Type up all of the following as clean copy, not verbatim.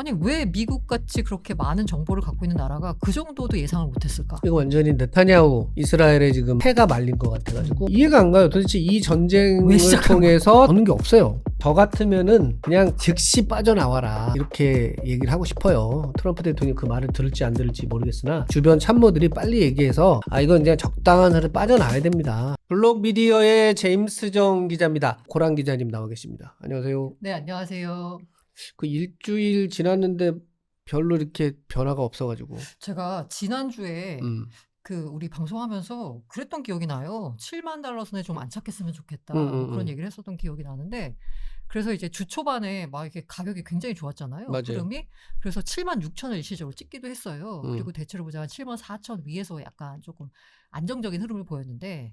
아니 왜 미국같이 그렇게 많은 정보를 갖고 있는 나라가 그 정도도 예상을 못했을까? 이거 완전히 네타냐후 이스라엘에 지금 패가 말린 것 같아가지고 이해가 안 가요. 도대체 이 전쟁을 통해서 얻는 게 없어요. 저 같으면은 그냥 즉시 빠져나와라 이렇게 얘기를 하고 싶어요. 트럼프 대통령이 그 말을 들을지 안 들을지 모르겠으나 주변 참모들이 빨리 얘기해서 이건 그냥 적당한 한에 빠져나와야 됩니다. 블록 미디어의 제임스 정 기자입니다. 고란 기자님 나와 계십니다. 안녕하세요. 네, 안녕하세요. 그 일주일 지났는데 별로 이렇게 변화가 없어가지고 제가 지난주에 음. 우리 방송하면서 그랬던 기억이 나요. 7만 달러 선에 좀 안착했으면 좋겠다. 그런 얘기를 했었던 기억이 나는데, 그래서 이제 주 초반에 막 이렇게 가격이 굉장히 좋았잖아요. 맞아요. 흐름이. 그래서 7만 6천을 일시적으로 찍기도 했어요. 그리고 대체로 보자면 7만 4천 위에서 약간 조금 안정적인 흐름을 보였는데,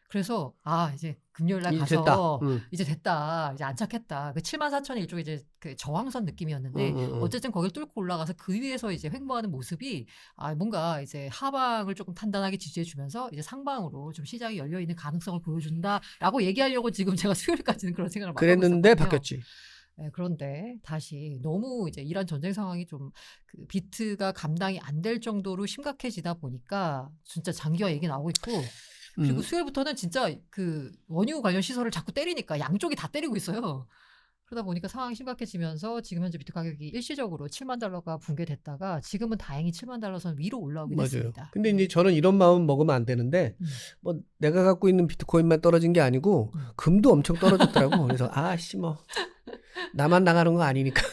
그래서 이제 금요일 날 이제 가서 됐다. 이제 됐다. 이제 안착했다. 그 7만 4천이 일종의 이제 그 저항선 느낌이었는데 어쨌든 거길 뚫고 올라가서 그 위에서 이제 횡보하는 모습이 뭔가 이제 하방을 조금 단단하게 지지해 주면서 이제 상방으로 좀 시장이 열려 있는 가능성을 보여준다라고 얘기하려고 지금 제가 수요일까지는 그런 생각을 막 하고 그랬는데 있었거든요. 바뀌었지. 네, 그런데 다시 너무 이제 이란 전쟁 상황이 좀 그 비트가 감당이 안 될 정도로 심각해지다 보니까 진짜 장기화 얘기 나오고 있고, 그리고 수요일부터는 진짜 그 원유 관련 시설을 자꾸 때리니까 양쪽이 다 때리고 있어요. 그러다 보니까 상황이 심각해지면서 지금 현재 비트 가격이 일시적으로 7만 달러가 붕괴됐다가 지금은 다행히 7만 달러 선 위로 올라오긴 맞아요. 했습니다. 근데 이제 저는 이런 마음 먹으면 안 되는데 뭐 내가 갖고 있는 비트코인만 떨어진 게 아니고 금도 엄청 떨어졌더라고. 그래서 뭐 나만 나가는 거 아니니까.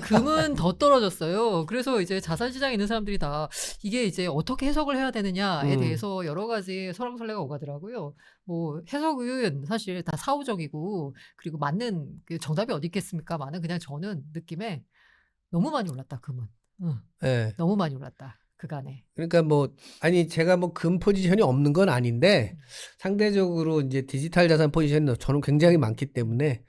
금은 더 떨어졌어요. 그래서 이제 자산시장에 있는 사람들이 다 이게 이제 어떻게 해석을 해야 되느냐에 대해서 여러 가지 설왕설래가 오가더라고요. 뭐 해석은 사실 다 사후적이고, 그리고 맞는 그 정답이 어디 있겠습니까? 많은 그냥 저는 느낌에 너무 많이 올랐다, 금은. 네. 너무 많이 올랐다, 그간에. 그러니까 제가 금 포지션이 없는 건 아닌데 상대적으로 이제 디지털 자산 포지션이 저는 굉장히 많기 때문에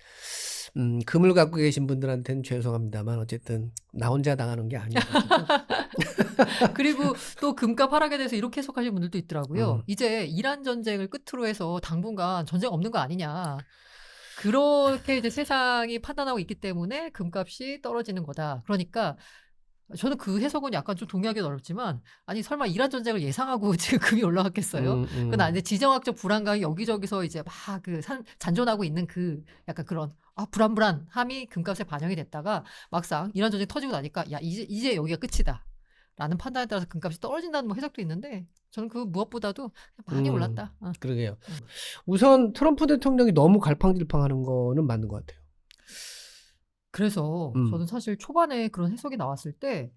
금을 갖고 계신 분들한테는 죄송합니다만 어쨌든 나 혼자 당하는 게 아니어가지고. 그리고 또 금값 하락에 대해서 이렇게 해석하시는 분들도 있더라고요. 이제 이란 전쟁을 끝으로 해서 당분간 전쟁 없는 거 아니냐. 그렇게 이제 세상이 판단하고 있기 때문에 금값이 떨어지는 거다. 그러니까 저는 그 해석은 약간 좀 동의하기는 어렵지만, 아니 설마 이란 전쟁을 예상하고 지금 금이 올라갔겠어요? 그건 이제 지정학적 불안감이 여기저기서 이제 막 잔존하고 있는 그 약간 그런 불안함이 금값에 반영이 됐다가 막상 이란 전쟁 터지고 나니까 이제 여기가 끝이다 라는 판단에 따라서 금값이 떨어진다는 해석도 있는데, 저는 그 무엇보다도 많이 올랐다. 그러게요. 우선 트럼프 대통령이 너무 갈팡질팡하는 거는 맞는 것 같아요. 그래서 저는 사실 초반에 그런 해석이 나왔을 때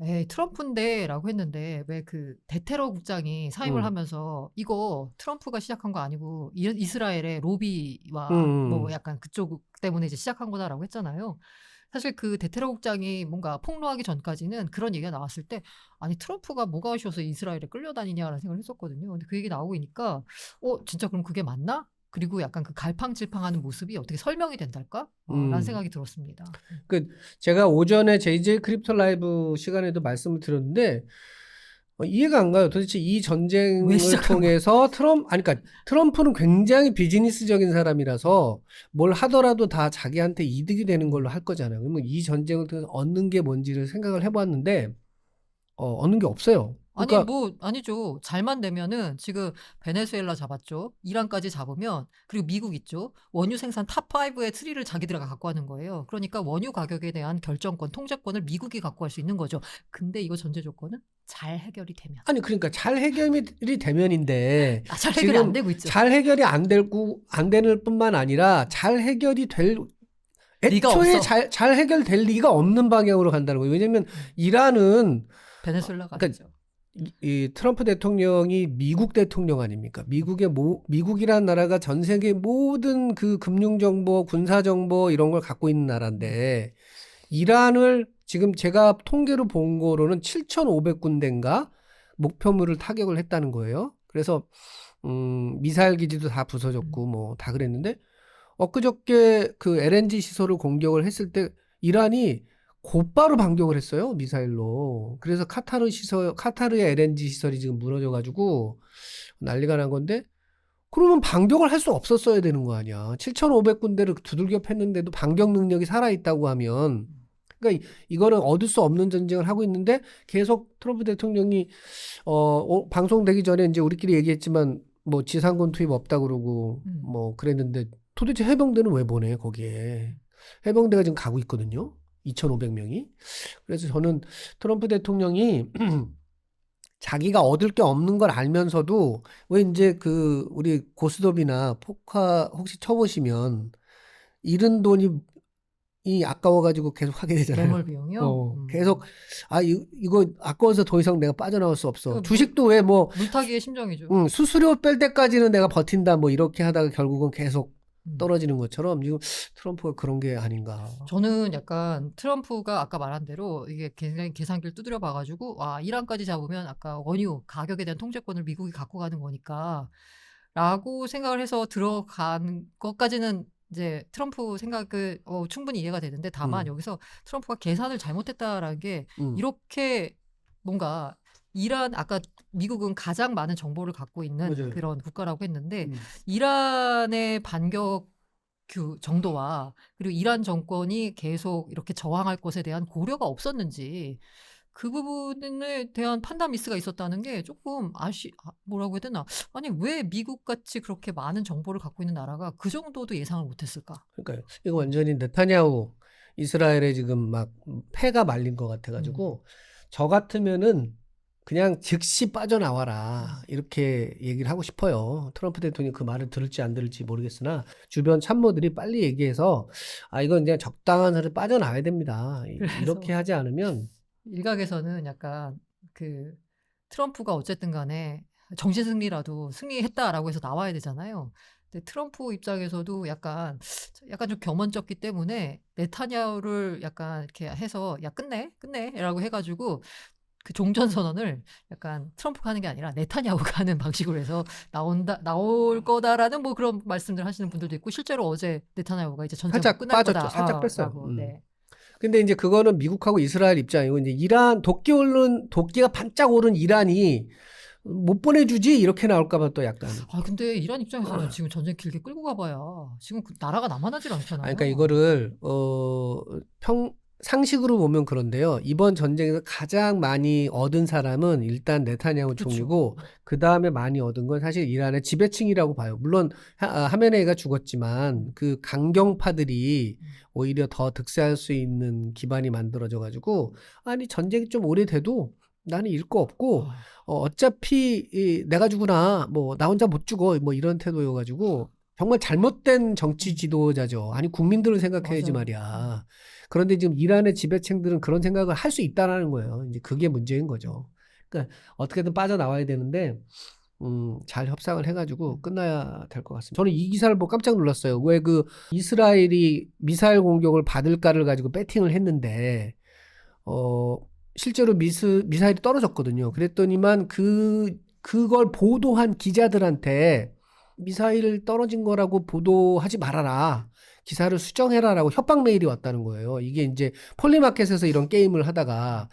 에이 트럼프인데 라고 했는데, 왜 그 대테러 국장이 사임을 하면서 이거 트럼프가 시작한 거 아니고 이스라엘의 로비와 뭐 약간 그쪽 때문에 이제 시작한 거다라고 했잖아요. 사실 그 대테러 국장이 뭔가 폭로하기 전까지는 그런 얘기가 나왔을 때 아니 트럼프가 뭐가 아쉬워서 이스라엘에 끌려다니냐라는 생각을 했었거든요. 근데 그 얘기 나오고 있으니까 진짜 그럼 그게 맞나? 그리고 약간 그 갈팡질팡하는 모습이 어떻게 설명이 된달까? 라는 생각이 들었습니다. 제가 오전에 JJ 크립토 라이브 시간에도 말씀을 드렸는데 이해가 안 가요. 도대체 이 전쟁을 통해서 그러니까 트럼프는 굉장히 비즈니스적인 사람이라서 뭘 하더라도 다 자기한테 이득이 되는 걸로 할 거잖아요. 그러면 이 전쟁을 통해서 얻는 게 뭔지를 생각을 해봤는데 얻는 게 없어요. 그러니까 아니죠. 잘만 되면은 지금 베네수엘라 잡았죠. 이란까지 잡으면, 그리고 미국 있죠. 원유 생산 탑5의 트리를 자기들이 갖고 하는 거예요. 그러니까 원유 가격에 대한 결정권, 통제권을 미국이 갖고 할 수 있는 거죠. 근데 이거 전제 조건은 잘 해결이 되면. 그러니까 잘 해결이 되면인데 잘 해결이 안 되고 있죠. 잘 해결이 안 되는 뿐만 아니라 잘 해결이 될 애초에 잘 해결될 리가 없는 방향으로 간다는 거예요. 왜냐면 이란은 베네수엘라가 그러니까 이 트럼프 대통령이 미국 대통령 아닙니까? 미국이라는 나라가 전 세계 모든 그 금융 정보, 군사 정보 이런 걸 갖고 있는 나라인데 이란을 지금 제가 통계로 본 거로는 7,500군데인가 목표물을 타격을 했다는 거예요. 그래서 미사일 기지도 다 부서졌고 뭐 다 그랬는데 엊그저께 그 LNG 시설을 공격을 했을 때 이란이 곧바로 반격을 했어요, 미사일로. 그래서 카타르의 LNG 시설이 지금 무너져가지고 난리가 난 건데, 그러면 반격을 할 수 없었어야 되는 거 아니야. 7,500군데를 두들겨 팼는데도 반격 능력이 살아있다고 하면 그러니까 이거는 얻을 수 없는 전쟁을 하고 있는데 계속 트럼프 대통령이 방송되기 전에 이제 우리끼리 얘기했지만 뭐 지상군 투입 없다 그러고 뭐 그랬는데 도대체 해병대는 왜 보내 거기에. 해병대가 지금 가고 있거든요. 2,500명이. 그래서 저는 트럼프 대통령이 자기가 얻을 게 없는 걸 알면서도 왜 이제 그 우리 고스톱이나 포카 혹시 쳐보시면 잃은 돈이 아까워가지고 계속 하게 되잖아요. 매몰 비용이요? 계속 이거 아까워서 더 이상 내가 빠져나올 수 없어. 뭐, 주식도 왜 뭐 물타기의 심정이죠. 수수료 뺄 때까지는 내가 버틴다 뭐 이렇게 하다가 결국은 계속 떨어지는 것처럼 지금 트럼프가 그런 게 아닌가. 저는 약간 트럼프가 아까 말한 대로 이게 굉장히 계산기를 두드려 봐가지고 이란까지 잡으면 아까 원유 가격에 대한 통제권을 미국이 갖고 가는 거니까 라고 생각을 해서 들어간 것까지는 이제 트럼프 생각을 충분히 이해가 되는데 다만 여기서 트럼프가 계산을 잘못했다라는 게 이렇게 뭔가 이란 아까 미국은 가장 많은 정보를 갖고 있는 맞아요. 그런 국가라고 했는데 이란의 반격 정도와 그리고 이란 정권이 계속 이렇게 저항할 것에 대한 고려가 없었는지 그 부분에 대한 판단 미스가 있었다는 게 조금 뭐라고 해야 되나? 아니 왜 미국같이 그렇게 많은 정보를 갖고 있는 나라가 그 정도도 예상을 못했을까? 그러니까요. 이거 완전히 네타냐후 이스라엘에 지금 막 패가 말린 것 같아가지고 저 같으면은 그냥 즉시 빠져나와라 이렇게 얘기를 하고 싶어요. 트럼프 대통령이 그 말을 들을지 안 들을지 모르겠으나 주변 참모들이 빨리 얘기해서 이건 그냥 적당한 선에서 빠져나와야 됩니다. 이렇게 하지 않으면 일각에서는 약간 그 트럼프가 어쨌든 간에 정신승리라도 승리했다라고 해서 나와야 되잖아요. 근데 트럼프 입장에서도 약간 좀 겸언쩍기 때문에 네타냐후를 약간 이렇게 해서 끝내라고 해가지고 그 종전선언을 약간 트럼프가 하는 게 아니라 네타냐후가 하는 방식으로 해서 나올 거다라는 뭐 그런 말씀들 하시는 분들도 있고 실제로 어제 네타냐후가 이제 전쟁 끝날 빠졌죠. 거다. 살짝 뺐어요. 네. 근데 이제 그거는 미국하고 이스라엘 입장이고 이제 이란 도끼가 반짝 오른 이란이 못 보내주지 이렇게 나올까봐 또 약간. 근데 이란 입장에서는 지금 전쟁 길게 끌고 가봐야 지금 그 나라가 남아나질 않잖아요. 그러니까 이거를 상식으로 보면 그런데요. 이번 전쟁에서 가장 많이 얻은 사람은 일단 네타냐후 총리고 그 다음에 많이 얻은 건 사실 이란의 지배층이라고 봐요. 물론 하메네이가 죽었지만 그 강경파들이 오히려 더 득세할 수 있는 기반이 만들어져 가지고 전쟁이 좀 오래돼도 나는 잃을 거 없고 어차피 내가 죽으나 뭐 나 혼자 못 죽어 뭐 이런 태도여가지고 정말 잘못된 정치 지도자죠. 국민들을 생각해야지 말이야. 그런데 지금 이란의 지배층들은 그런 생각을 할 수 있다라는 거예요. 이제 그게 문제인 거죠. 그러니까 어떻게든 빠져나와야 되는데 잘 협상을 해가지고 끝나야 될 것 같습니다. 저는 이 기사를 보고 깜짝 놀랐어요. 왜 그 이스라엘이 미사일 공격을 받을까를 가지고 배팅을 했는데 실제로 미사일이 떨어졌거든요. 그랬더니만 그걸 보도한 기자들한테 미사일 떨어진 거라고 보도하지 말아라. 기사를 수정해라라고 협박 메일이 왔다는 거예요. 이게 이제 폴리마켓에서 이런 게임을 하다가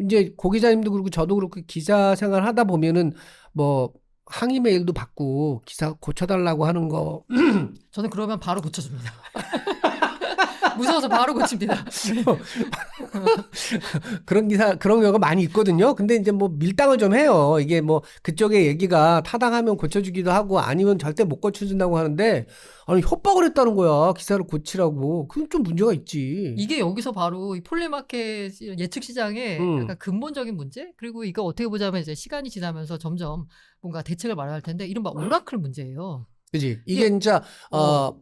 이제 고 기자님도 그렇고 저도 그렇고 기자 생활 하다 보면은 뭐 항의 메일도 받고 기사 고쳐달라고 하는 거. 저는 그러면 바로 고쳐줍니다. 무서워서 바로 고칩니다. 그런 경우가 많이 있거든요. 근데 이제 뭐 밀당을 좀 해요. 이게 뭐 그쪽의 얘기가 타당하면 고쳐주기도 하고 아니면 절대 못 고쳐준다고 하는데 협박을 했다는 거야. 기사를 고치라고. 그건 좀 문제가 있지. 이게 여기서 바로 이 폴리마켓 예측 시장의 약간 근본적인 문제? 그리고 이거 어떻게 보자면 이제 시간이 지나면서 점점 뭔가 대책을 마련할 텐데 이른바 오라클 문제예요. 그지. 이게 진짜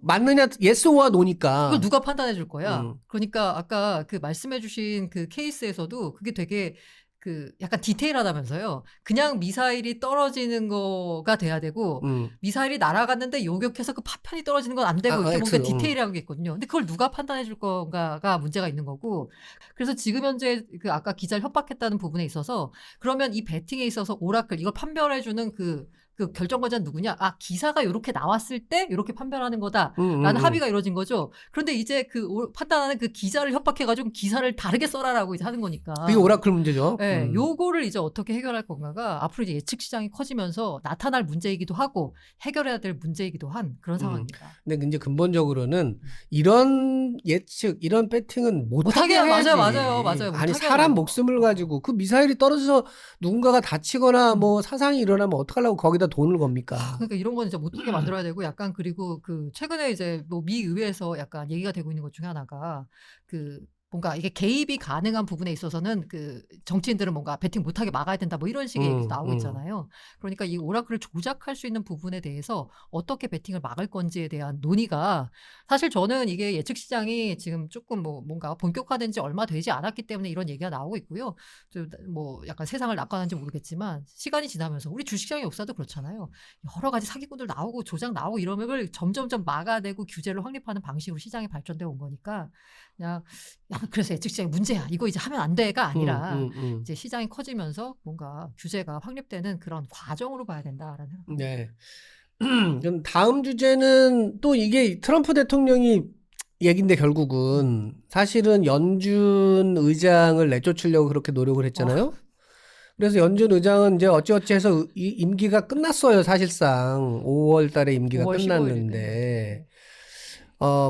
맞느냐 yes or no니까. 그걸 누가 판단해 줄 거야. 그러니까 아까 그 말씀해 주신 그 케이스에서도 그게 되게 그 약간 디테일하다면서요. 그냥 미사일이 떨어지는 거가 돼야 되고 미사일이 날아갔는데 요격해서 그 파편이 떨어지는 건 안 되고 이렇게 뭔가 디테일한 게 있거든요. 근데 그걸 누가 판단해 줄 건가가 문제가 있는 거고. 그래서 지금 현재 그 아까 기자를 협박했다는 부분에 있어서 그러면 이 배팅에 있어서 오라클 이걸 판별해 주는 그 그 결정권자는 누구냐? 아, 기사가 이렇게 나왔을 때 이렇게 판별하는 거다라는 합의가 이루어진 거죠. 그런데 이제 판단하는 그 기자를 협박해가지고 기사를 다르게 써라라고 이제 하는 거니까. 그게 오라클 문제죠. 네, 요거를 이제 어떻게 해결할 건가가 앞으로 이제 예측 시장이 커지면서 나타날 문제이기도 하고 해결해야 될 문제이기도 한 그런 상황입니다. 근데 이제 근본적으로는 이런 예측, 이런 배팅은 못하게 해야지. 맞아요. 아니 사람 목숨을 가지고 그 미사일이 떨어져서 누군가가 다치거나 뭐 사상이 일어나면 어떡하려고 거기다 돈을 겁니까? 그러니까 이런 건 진짜 못하게 만들어야 되고 약간 그리고 그 최근에 이제 뭐 미 의회에서 약간 얘기가 되고 있는 것 중에 하나가 그 뭔가 이게 개입이 가능한 부분에 있어서는 그 정치인들은 뭔가 배팅 못하게 막아야 된다 뭐 이런 식의 얘기도 나오고 있잖아요. 그러니까 이 오라클을 조작할 수 있는 부분에 대해서 어떻게 배팅을 막을 건지에 대한 논의가 사실 저는 이게 예측 시장이 지금 조금 뭐 뭔가 본격화된 지 얼마 되지 않았기 때문에 이런 얘기가 나오고 있고요. 뭐 약간 세상을 낙관한지 모르겠지만 시간이 지나면서 우리 주식시장의 역사도 그렇잖아요. 여러 가지 사기꾼들 나오고 조작 나오고 이런 걸 점점점 막아내고 규제를 확립하는 방식으로 시장이 발전되어 온 거니까 그냥 그래서 예측 시장이 문제야. 이거 이제 하면 안 돼가 아니라 이제 시장이 커지면서 뭔가 규제가 확립되는 그런 과정으로 봐야 된다라는 생각입니다. 네. 그럼 다음 주제는 또 이게 트럼프 대통령이 얘긴데 결국은 사실은 연준 의장을 내쫓으려고 그렇게 노력을 했잖아요. 그래서 연준 의장은 이제 어찌어찌 해서 임기가 끝났어요. 사실상 5월 달에 임기가 5월 15일 에 끝났는데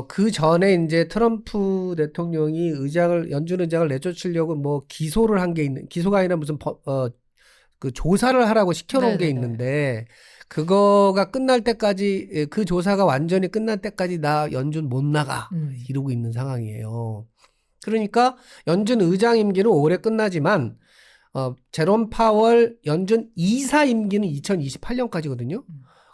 그 전에 이제 트럼프 대통령이 연준 의장을 내쫓으려고 뭐 기소를 한 게 기소가 아니라 무슨 그 조사를 하라고 시켜놓은 게 있는데 그거가 끝날 때까지 그 조사가 완전히 끝날 때까지 나 연준 못 나가 이러고 있는 상황이에요. 그러니까 연준 의장 임기는 올해 끝나지만 제롬 파월 연준 이사 임기는 2028년까지거든요.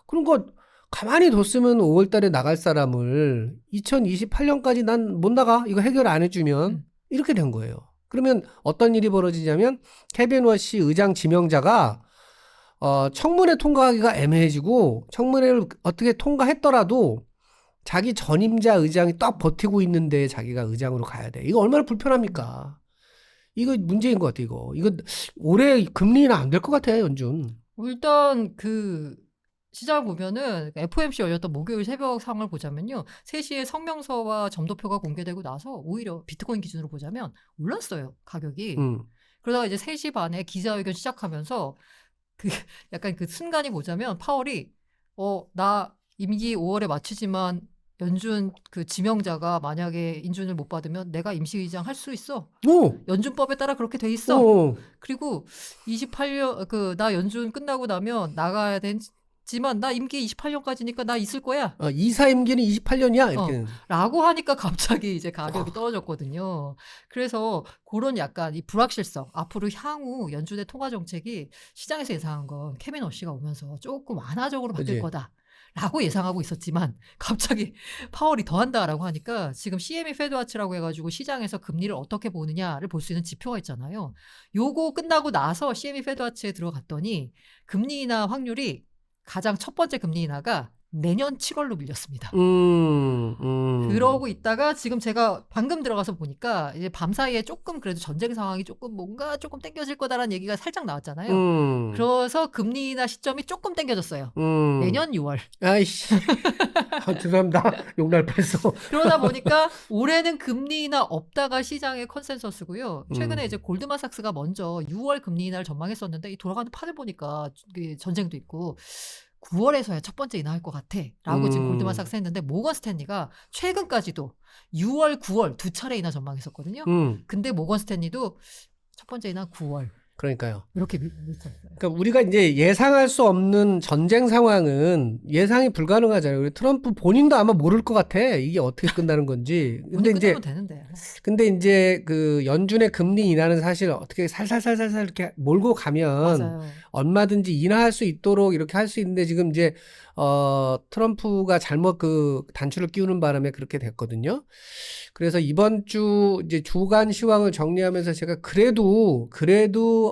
그러니까 가만히 뒀으면 5월 달에 나갈 사람을 2028년까지 난 못 나가. 이거 해결 안 해주면 이렇게 된 거예요. 그러면 어떤 일이 벌어지냐면 케빈 워시 의장 지명자가 청문회 통과하기가 애매해지고 청문회를 어떻게 통과했더라도 자기 전임자 의장이 딱 버티고 있는데 자기가 의장으로 가야 돼. 이거 얼마나 불편합니까? 이거 문제인 것 같아. 이거 올해 금리 인하 안 될 것 같아. 연준. 일단 그 시장을 보면은 FOMC 열렸던 목요일 새벽 상황을 보자면요. 3시에 성명서와 점도표가 공개되고 나서 오히려 비트코인 기준으로 보자면 올랐어요. 가격이. 그러다가 이제 3시 반에 기자회견 시작하면서 그 약간 그 순간이 보자면 파월이 나 임기 5월에 마치지만 연준 그 지명자가 만약에 인준을 못 받으면 내가 임시의장 할 수 있어. 연준법에 따라 그렇게 돼 있어. 그리고 28년 나 연준 끝나고 나면 나가야 되지만 나 임기 28년까지니까 나 있을 거야. 이사 임기는 28년이야. 이렇게. 라고 하니까 갑자기 이제 가격이 떨어졌거든요. 그래서 그런 약간 이 불확실성, 앞으로 향후 연준의 통화 정책이 시장에서 예상한 건 케빈 워시가 오면서 조금 완화적으로 바뀔 거다. 라고 예상하고 있었지만 갑자기 파월이 더한다라고 하니까 지금 CME 페드와치라고 해가지고 시장에서 금리를 어떻게 보느냐를 볼 수 있는 지표가 있잖아요. 요거 끝나고 나서 CME 페드와치에 들어갔더니 금리 인하 확률이 가장 첫 번째 금리 인하가 내년 7월로 밀렸습니다. 그러고 있다가 지금 제가 방금 들어가서 보니까 이제 밤 사이에 조금 그래도 전쟁 상황이 조금 뭔가 조금 땡겨질 거다라는 얘기가 살짝 나왔잖아요. 그래서 금리 인하 시점이 조금 땡겨졌어요. 내년 6월. 아이씨. 죄송합니다. 욕날 뻔했어. 그러다 보니까 올해는 금리 인하 없다가 시장의 컨센서스고요. 최근에 이제 골드만삭스가 먼저 6월 금리 인하를 전망했었는데 이 돌아가는 판을 보니까 전쟁도 있고 9월에서야 첫 번째 인하할 것 같아 라고 지금 골드만삭스 했는데 모건 스탠리가 최근까지도 6월, 9월 두 차례 인하 전망했었거든요. 근데 모건 스탠리도 첫 번째 인하 9월. 그러니까요. 이렇게 밀쳤어요. 그러니까 우리가 이제 예상할 수 없는 전쟁 상황은 예상이 불가능하잖아요. 트럼프 본인도 아마 모를 것 같아. 이게 어떻게 끝나는 건지. 근데 이제 그 연준의 금리 인하는 사실 어떻게 살살살살 이렇게 몰고 가면 맞아요. 얼마든지 인하할 수 있도록 이렇게 할 수 있는데 지금 이제 트럼프가 잘못 그 단추를 끼우는 바람에 그렇게 됐거든요. 그래서 이번 주 이제 주간 시황을 정리하면서 제가 그래도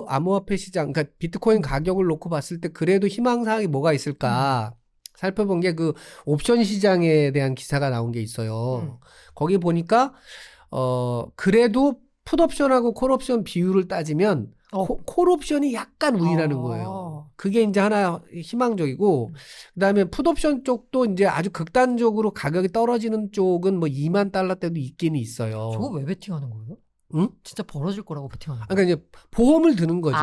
암호화폐 시장, 그러니까 비트코인 가격을 놓고 봤을 때 그래도 희망사항이 뭐가 있을까 살펴본 게 그 옵션 시장에 대한 기사가 나온 게 있어요. 거기 보니까 그래도 풋옵션하고 콜옵션 비율을 따지면 콜옵션이 약간 우위라는 거예요. 그게 이제 하나 희망적이고, 그다음에 풋옵션 쪽도 이제 아주 극단적으로 가격이 떨어지는 쪽은 뭐 2만 달러대도 있기는 있어요. 저거 왜 베팅하는 거예요? 응? 진짜 벌어질 거라고 베팅하는 거예요? 그러니까 이제 보험을 드는 거지.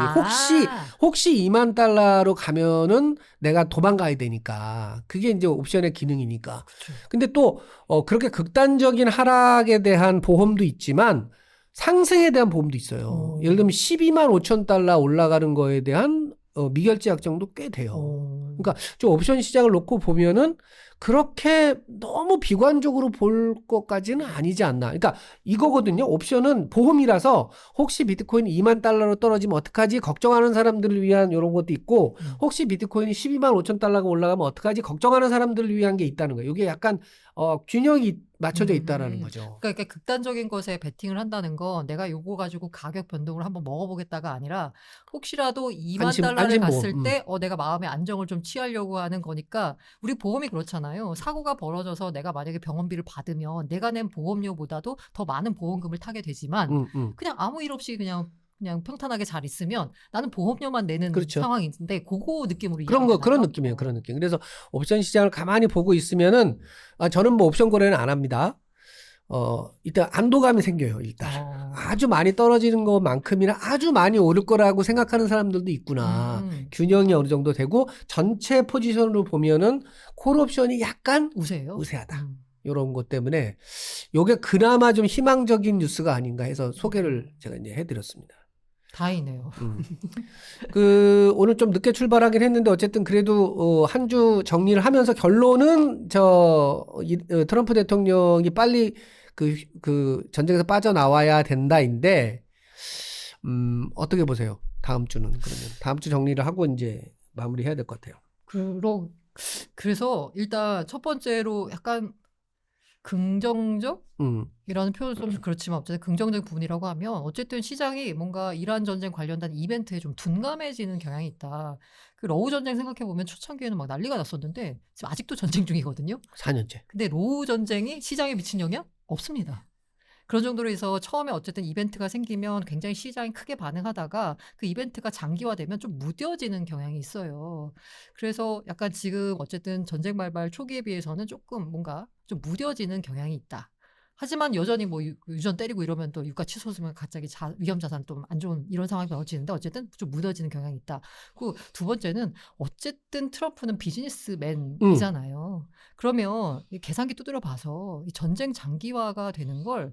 혹시 2만 달러로 가면은 내가 도망가야 되니까. 그게 이제 옵션의 기능이니까. 그쵸. 근데 또 그렇게 극단적인 하락에 대한 보험도 있지만 상승에 대한 보험도 있어요. 예를 들면 12만 5천 달러 올라가는 거에 대한 미결제 약정도 꽤 돼요. 그러니까 저 옵션 시장을 놓고 보면은 그렇게 너무 비관적으로 볼 것까지는 아니지 않나. 그러니까 이거거든요. 옵션은 보험이라서 혹시 비트코인이 2만 달러로 떨어지면 어떡하지? 걱정하는 사람들을 위한 이런 것도 있고, 혹시 비트코인이 12만 5천 달러가 올라가면 어떡하지? 걱정하는 사람들을 위한 게 있다는 거예요. 이게 약간 균형이 맞춰져 있다라는 거죠. 그러니까 극단적인 것에 베팅을 한다는 건 내가 요거 가지고 가격 변동을 한번 먹어보겠다가 아니라 혹시라도 2만 달러를 갔을 때 내가 마음의 안정을 좀 취하려고 하는 거니까. 우리 보험이 그렇잖아요. 사고가 벌어져서 내가 만약에 병원비를 받으면 내가 낸 보험료보다도 더 많은 보험금을 타게 되지만 그냥 아무 일 없이 그냥 평탄하게 잘 있으면 나는 보험료만 내는 그렇죠. 상황인데 그거 느낌으로 그런 느낌이에요. 그런 느낌. 그래서 옵션 시장을 가만히 보고 있으면은 저는 뭐 옵션 거래는 안 합니다. 일단 안도감이 생겨요. 일단 아주 많이 떨어지는 것만큼이나 아주 많이 오를 거라고 생각하는 사람들도 있구나. 균형이 어느 정도 되고 전체 포지션으로 보면은 콜 옵션이 약간 우세하다. 이런 것 때문에 요게 그나마 좀 희망적인 뉴스가 아닌가 해서 소개를 제가 이제 해드렸습니다. 다행이네요. 오늘 좀 늦게 출발하긴 했는데 어쨌든 그래도 한 주 정리를 하면서 결론은 트럼프 대통령이 빨리 그 전쟁에서 빠져나와야 된다인데 어떻게 보세요? 다음 주는 그러면 다음 주 정리를 하고 이제 마무리해야 될 것 같아요. 그래서 일단 첫 번째로 약간 긍정적? 이라는 표현은 좀 그렇지만 어쨌든 긍정적인 부분이라고 하면 어쨌든 시장이 뭔가 이란 전쟁 관련된 이벤트에 좀 둔감해지는 경향이 있다. 그 러우 전쟁 생각해보면 초창기에는 막 난리가 났었는데 지금 아직도 전쟁 중이거든요. 4년째. 근데 러우 전쟁이 시장에 미친 영향? 없습니다. 그런 정도로 해서 처음에 어쨌든 이벤트가 생기면 굉장히 시장이 크게 반응하다가 그 이벤트가 장기화되면 좀 무뎌지는 경향이 있어요. 그래서 약간 지금 어쨌든 전쟁 발발 초기에 비해서는 조금 뭔가 좀 무뎌지는 경향이 있다. 하지만 여전히 뭐 유전 때리고 이러면 또 유가 치솟으면 갑자기 위험 자산 좀 안 좋은 이런 상황이 벌어지는데 어쨌든 좀 무뎌지는 경향이 있다. 그리고 두 번째는 어쨌든 트럼프는 비즈니스맨이잖아요. 그러면 이 계산기 두드려 봐서 이 전쟁 장기화가 되는 걸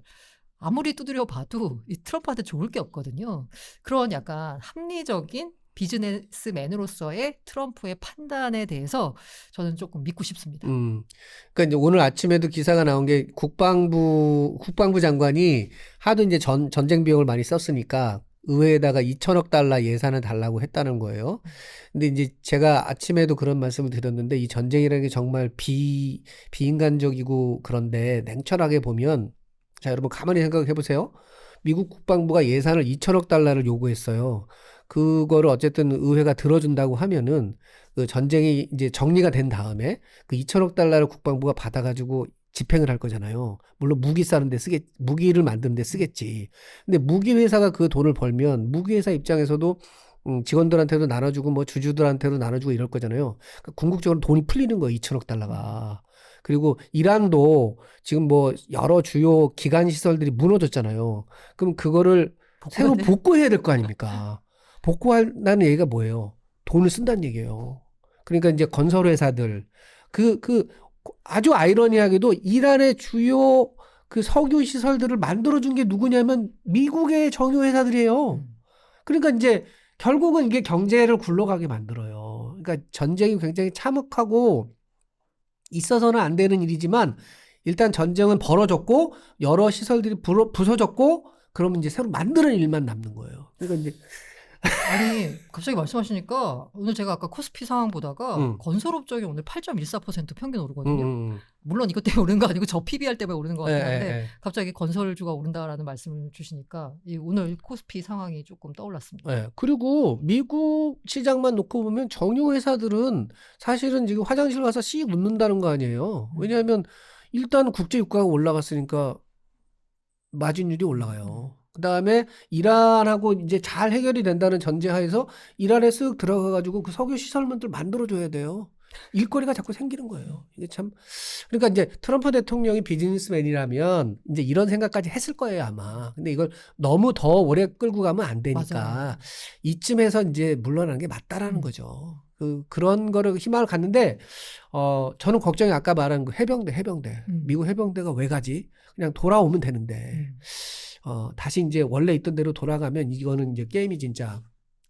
아무리 두드려 봐도 이 트럼프한테 좋을 게 없거든요. 그런 약간 합리적인 비즈니스맨으로서의 트럼프의 판단에 대해서 저는 조금 믿고 싶습니다. 그러니까 이제 오늘 아침에도 기사가 나온 게 국방부 장관이 하도 이제 전쟁 비용을 많이 썼으니까 의회에다가 2천억 달러 예산을 달라고 했다는 거예요. 근데 이제 제가 아침에도 그런 말씀을 드렸는데 이 전쟁이라는 게 정말 비인간적이고 그런데 냉철하게 보면 자, 여러분 가만히 생각해 보세요. 미국 국방부가 예산을 2천억 달러를 요구했어요. 그거를 어쨌든 의회가 들어준다고 하면은 그 전쟁이 이제 정리가 된 다음에 그 2천억 달러를 국방부가 받아가지고 집행을 할 거잖아요. 물론 무기를 만드는 데 쓰겠지. 근데 무기 회사가 그 돈을 벌면 무기 회사 입장에서도 직원들한테도 나눠주고 뭐 주주들한테도 나눠주고 이럴 거잖아요. 그러니까 궁극적으로 돈이 풀리는 거예요. 2천억 달러가. 그리고 이란도 지금 뭐 여러 주요 기관 시설들이 무너졌잖아요. 그럼 그거를 새로 복구해야 될 거 아닙니까? 복구한다는 얘기가 뭐예요? 돈을 쓴다는 얘기예요. 그러니까 이제 건설 회사들 아주 아이러니하게도 이란의 주요 그 석유 시설들을 만들어준 게 누구냐면 미국의 정유 회사들이에요. 그러니까 이제 결국은 이게 경제를 굴러가게 만들어요. 그러니까 전쟁이 굉장히 참혹하고 있어서는 안 되는 일이지만 일단 전쟁은 벌어졌고 여러 시설들이 부서졌고 그러면 이제 새로 만드는 일만 남는 거예요. 그러니까 이제 아니 갑자기 말씀하시니까 오늘 제가 아까 코스피 상황 보다가 건설업종이 오늘 8.14% 평균 오르거든요. 물론 이것 때문에 오르는 거 아니고 저 PBR 때문에 오르는 것 같긴 한데 갑자기 건설주가 오른다라는 말씀을 주시니까 오늘 코스피 상황이 조금 떠올랐습니다. 그리고 미국 시장만 놓고 보면 정유 회사들은 사실은 지금 화장실 가서 씩 웃는다는 거 아니에요. 왜냐하면 일단 국제 유가가 올라갔으니까 마진율이 올라가요. 그다음에 이란하고 이제 잘 해결이 된다는 전제하에서 이란에 쓱 들어가가지고 그 석유 시설물들 만들어줘야 돼요. 일거리가 자꾸 생기는 거예요. 이게 참. 그러니까 이제 트럼프 대통령이 비즈니스맨이라면 이제 이런 생각까지 했을 거예요, 아마. 근데 이걸 너무 더 오래 끌고 가면 안 되니까 맞아요. 이쯤에서 이제 물러나는 게 맞다라는 거죠. 그런 거를 희망을 갖는데, 저는 걱정이 아까 말한 그 해병대. 미국 해병대가 왜 가지? 그냥 돌아오면 되는데, 다시 이제 원래 있던 대로 돌아가면 이거는 이제 게임이 진짜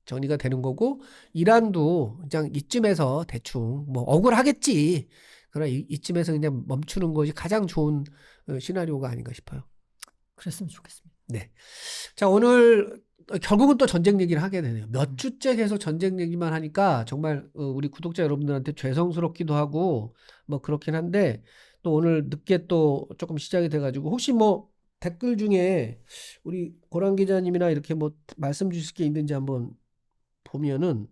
정리가 되는 거고, 이란도 그냥 이쯤에서 대충 뭐 억울하겠지. 그러나 이쯤에서 그냥 멈추는 것이 가장 좋은 시나리오가 아닌가 싶어요. 그랬으면 좋겠습니다. 네. 자, 오늘 결국은 또 전쟁 얘기를 하게 되네요. 몇 주째 계속 전쟁 얘기만 하니까 정말 우리 구독자 여러분들한테 죄송스럽기도 하고 뭐 그렇긴 한데, 또 오늘 늦게 또 조금 시작이 돼가지고 혹시 뭐 댓글 중에 우리 고란 기자님이나 이렇게 뭐 말씀 주실 게 있는지 한번 보면은,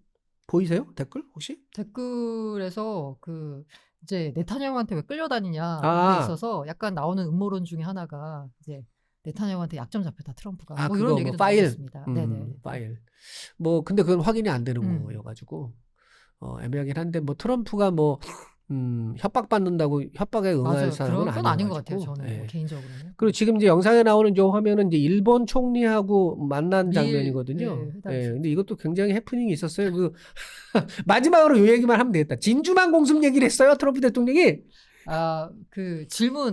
보이세요? 댓글 혹시? 댓글에서 그 이제 네타냐후한테 왜 끌려다니냐 이게 아, 있어서 약간 나오는 음모론 중에 하나가 이제 네타냐후한테 약점 잡혔다 트럼프가 뭐 그거 이런 뭐 얘기도 나오고 파일. 있습니다. 네네. 파일. 뭐 근데 그건 확인이 안 되는 음. 거여가지고 애매하긴 한데, 뭐 트럼프가 뭐 협박받는다고 협박에 응할 맞아요. 사람은 그런 건 아닌 것 같아요. 아니어가지고. 저는 예. 개인적으로는. 그리고 지금 이제 영상에 나오는 저 화면은 이제 일본 총리하고 만난 밀 장면이거든요. 예, 예. 회담에서. 근데 이것도 굉장히 해프닝이 있었어요. 마지막으로 이 얘기만 하면 되겠다. 진주만 공습 얘기를 했어요, 트럼프 대통령이. 그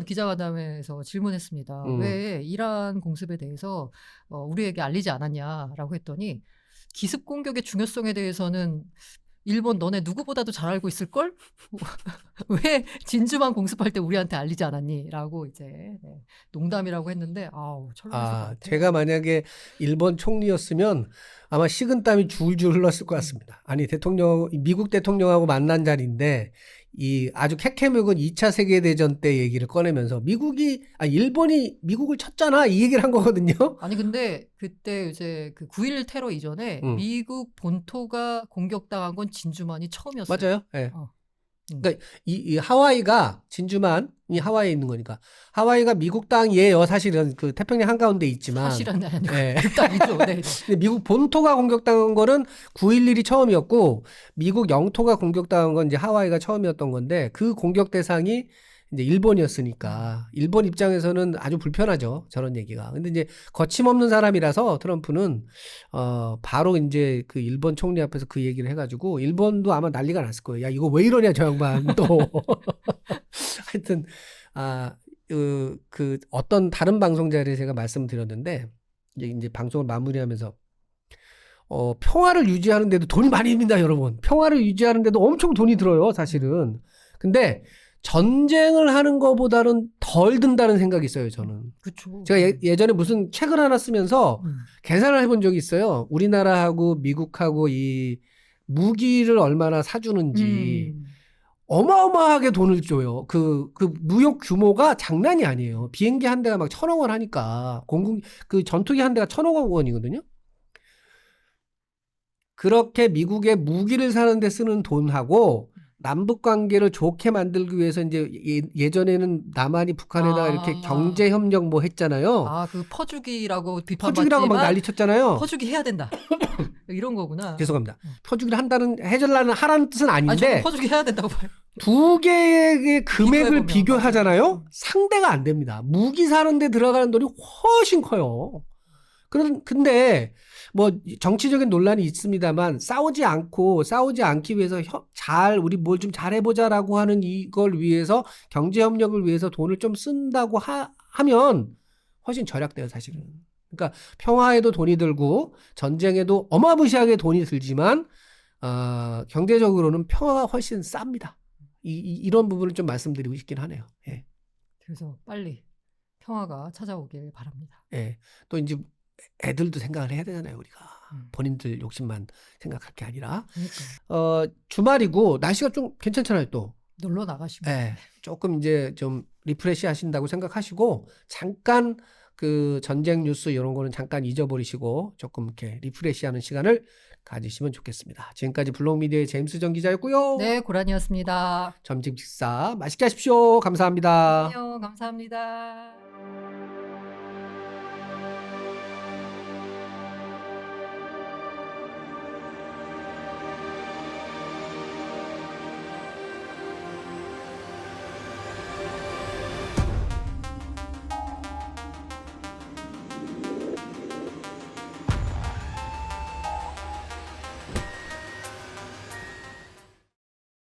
기자간담회에서 질문했습니다. 음. 왜 이란 공습에 대해서 우리에게 알리지 않았냐라고 했더니 기습 공격의 중요성에 대해서는 일본 너네 누구보다도 잘 알고 있을걸? 왜 진주만 공습할 때 우리한테 알리지 않았니? 라고 이제 농담이라고 했는데 철렁했을 것 같아요. 제가 만약에 일본 총리였으면 아마 식은땀이 줄줄 흘렀을 것 같습니다. 아니, 미국 대통령하고 만난 자리인데, 이 아주 캐캐묵은 2차 세계대전 때 얘기를 꺼내면서 일본이 미국을 쳤잖아, 이 얘기를 한 거거든요. 아니 근데 그때 이제 그 9.11 테러 이전에 미국 본토가 공격당한 건 진주만이 처음이었어요. 맞아요. 예. 어. 그러니까 이 하와이가, 진주만이 하와이에 있는 거니까, 하와이가 미국 땅이에요. 사실은 그 태평양 한가운데 있지만. 사실은 아니고 예. 그 땅이죠. 네. 근데 미국 본토가 공격당한 거는 9.11이 처음이었고, 미국 영토가 공격당한 건 이제 하와이가 처음이었던 건데, 그 공격 대상이 이제 일본이었으니까 일본 입장에서는 아주 불편하죠, 저런 얘기가. 근데 이제 거침없는 사람이라서 트럼프는 바로 이제 그 일본 총리 앞에서 그 얘기를 해가지고 일본도 아마 난리가 났을 거예요. 야, 이거 왜 이러냐 저 양반 또. 하여튼 그 어떤 다른 방송 자리에 제가 말씀드렸는데, 이제 방송을 마무리하면서 평화를 유지하는데도 돈이 많이 듭니다, 여러분. 평화를 유지하는데도 엄청 돈이 들어요, 사실은. 근데 전쟁을 하는 것보다는 덜 든다는 생각이 있어요, 저는. 그렇죠. 제가 예전에 무슨 책을 하나 쓰면서 계산을 해본 적이 있어요. 우리나라하고 미국하고 이 무기를 얼마나 사주는지 어마어마하게 돈을 줘요. 그 무역 규모가 장난이 아니에요. 비행기 한 대가 막 1,000억 원 하니까 그 전투기 한 대가 1,000억 원이거든요. 그렇게 미국의 무기를 사는데 쓰는 돈하고 남북 관계를 좋게 만들기 위해서 이제 예전에는 남한이 북한에다가 이렇게 경제 협력 뭐 했잖아요. 그 퍼주기라고 퍼주기라고 막 난리쳤잖아요. 퍼주기 해야 된다. 이런 거구나. 죄송합니다. 퍼주기를 하라는 뜻은 아닌데. 저는 퍼주기 해야 된다고 봐요. 두 개의 금액을 비교하잖아요. 상대가 안 됩니다. 무기 사는데 들어가는 돈이 훨씬 커요. 근데 뭐 정치적인 논란이 있습니다만 싸우지 않기 위해서 우리 뭘 좀 잘해보자라고 하는 이걸 위해서, 경제 협력을 위해서 돈을 좀 쓴다고 하면 훨씬 절약돼요, 사실은. 그러니까 평화에도 돈이 들고 전쟁에도 어마무시하게 돈이 들지만 경제적으로는 평화가 훨씬 쌉니다. 이런 부분을 좀 말씀드리고 싶긴 하네요. 예. 그래서 빨리 평화가 찾아오길 바랍니다. 예. 또 이제 애들도 생각을 해야 되잖아요, 우리가. 본인들 욕심만 생각할 게 아니라. 그러니까. 주말이고 날씨가 좀 괜찮잖아요, 또. 놀러 나가시면. 예. 조금 이제 좀 리프레시 하신다고 생각하시고, 잠깐 그 전쟁 뉴스 이런 거는 잠깐 잊어버리시고 조금 이렇게 리프레시 하는 시간을 가지시면 좋겠습니다. 지금까지 블록미디어의 제임스 정 기자였고요. 네, 고란이었습니다. 점심 식사 맛있게 하십시오. 감사합니다. 안녕, 감사합니다.